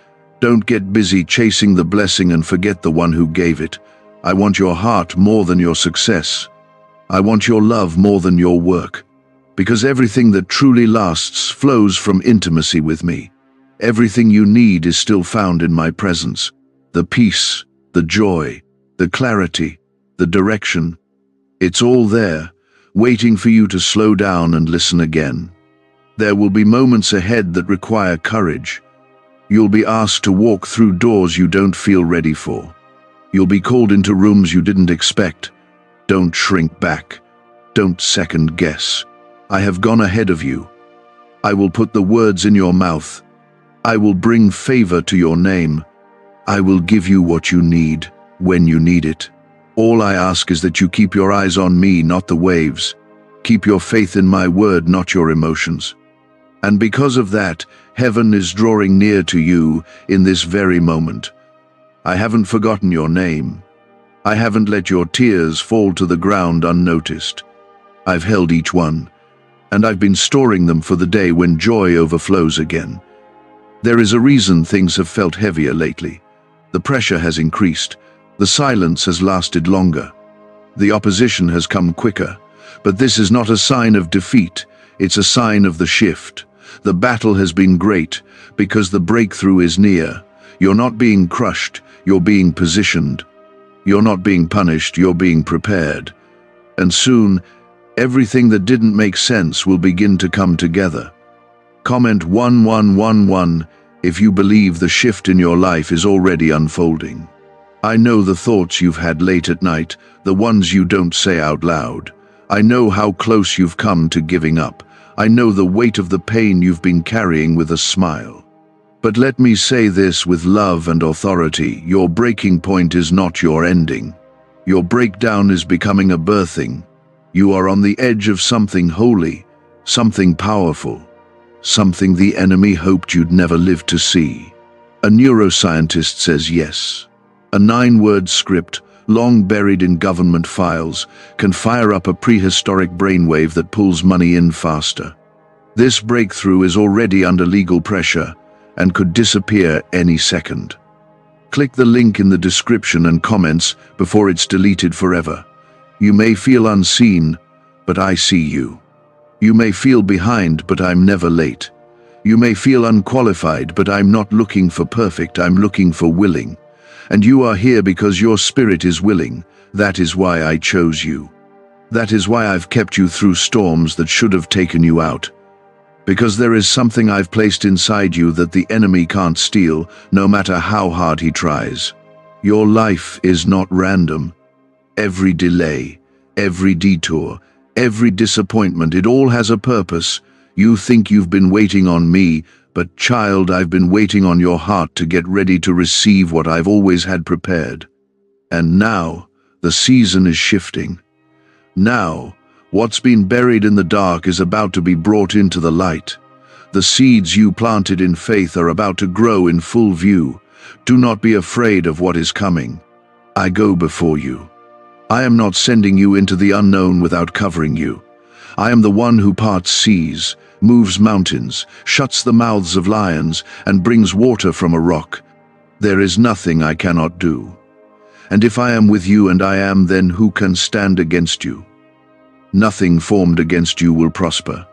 Don't get busy chasing the blessing and forget the one who gave it. I want your heart more than your success. I want your love more than your work. Because everything that truly lasts flows from intimacy with me. Everything you need is still found in my presence. The peace, the joy, the clarity, the direction. It's all there, waiting for you to slow down and listen again. There will be moments ahead that require courage. You'll be asked to walk through doors you don't feel ready for. You'll be called into rooms you didn't expect. Don't shrink back. Don't second guess. I have gone ahead of you. I will put the words in your mouth. I will bring favor to your name. I will give you what you need, when you need it. All I ask is that you keep your eyes on me, not the waves. Keep your faith in my word, not your emotions. And because of that, heaven is drawing near to you in this very moment. I haven't forgotten your name. I haven't let your tears fall to the ground unnoticed. I've held each one, and I've been storing them for the day when joy overflows again. There is a reason things have felt heavier lately. The pressure has increased. The silence has lasted longer. The opposition has come quicker. But this is not a sign of defeat. It's a sign of the shift. The battle has been great because the breakthrough is near. You're not being crushed, you're being positioned. You're not being punished, you're being prepared. And soon, everything that didn't make sense will begin to come together. Comment 1111 if you believe the shift in your life is already unfolding. I know the thoughts you've had late at night, the ones you don't say out loud. I know how close you've come to giving up. I know the weight of the pain you've been carrying with a smile. But let me say this with love and authority: your breaking point is not your ending. Your breakdown is becoming a birthing. You are on the edge of something holy, something powerful, something the enemy hoped you'd never live to see. A neuroscientist says yes. A 9-word script, long buried in government files, can fire up a prehistoric brainwave that pulls money in faster. This breakthrough is already under legal pressure and could disappear any second. Click the link in the description and comments before it's deleted forever. You may feel unseen, but I see you. You may feel behind, but I'm never late. You may feel unqualified, but I'm not looking for perfect, I'm looking for willing. And you are here because your spirit is willing. That is why I chose you. That is why I've kept you through storms that should have taken you out. Because there is something I've placed inside you that the enemy can't steal, no matter how hard he tries. Your life is not random. Every delay, every detour, every disappointment, it all has a purpose. You think you've been waiting on me, but child, I've been waiting on your heart to get ready to receive what I've always had prepared. And now, the season is shifting. Now, what's been buried in the dark is about to be brought into the light. The seeds you planted in faith are about to grow in full view. Do not be afraid of what is coming. I go before you. I am not sending you into the unknown without covering you. I am the one who parts seas, moves mountains, shuts the mouths of lions, and brings water from a rock. There is nothing I cannot do. And if I am with you and I am, then who can stand against you? Nothing formed against you will prosper.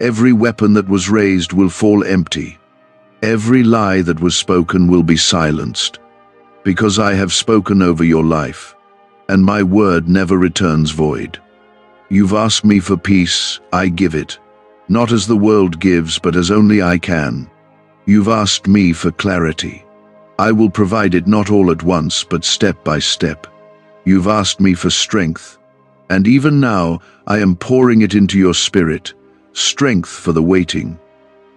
Every weapon that was raised will fall empty. Every lie that was spoken will be silenced. Because I have spoken over your life, and my word never returns void. You've asked me for peace, I give it. Not as the world gives, but as only I can. You've asked me for clarity. I will provide it not all at once, but step by step. You've asked me for strength, and even now I am pouring it into your spirit. Strength for the waiting,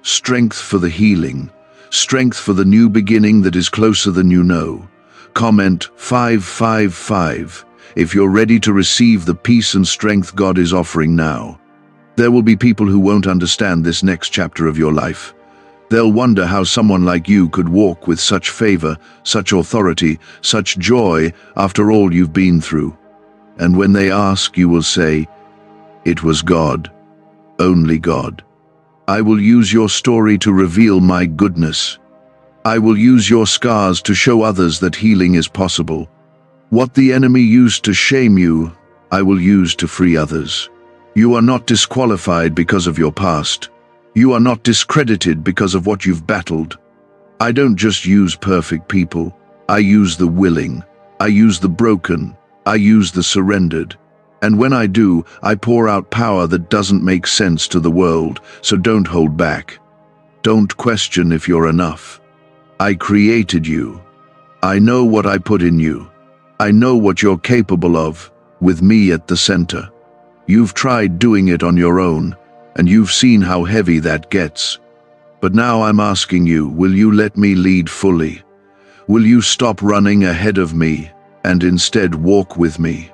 strength for the healing, Strength for the new beginning that is closer than you know. Comment 555 if you're ready to receive the peace and strength God is offering now. There will be people who won't understand this next chapter of your life. They'll wonder how someone like you could walk with such favor, such authority, such joy after all you've been through. And when they ask, you will say, "It was God, only God." I will use your story to reveal my goodness. I will use your scars to show others that healing is possible. What the enemy used to shame you, I will use to free others. You are not disqualified because of your past. You are not discredited because of what you've battled. I don't just use perfect people. I use the willing. I use the broken. I use the surrendered. And when I do, I pour out power that doesn't make sense to the world, so don't hold back. Don't question if you're enough. I created you. I know what I put in you. I know what you're capable of, with me at the center. You've tried doing it on your own, and you've seen how heavy that gets. But now I'm asking you, will you let me lead fully? Will you stop running ahead of me and instead walk with me?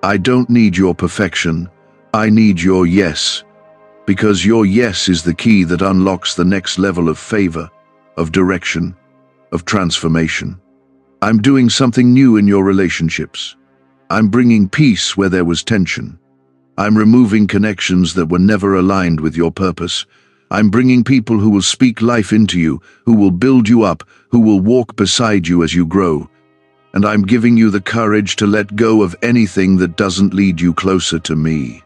I don't need your perfection. I need your yes. Because your yes is the key that unlocks the next level of favor, of direction, of transformation. I'm doing something new in your relationships. I'm bringing peace where there was tension. I'm removing connections that were never aligned with your purpose. I'm bringing people who will speak life into you, who will build you up, who will walk beside you as you grow. And I'm giving you the courage to let go of anything that doesn't lead you closer to me.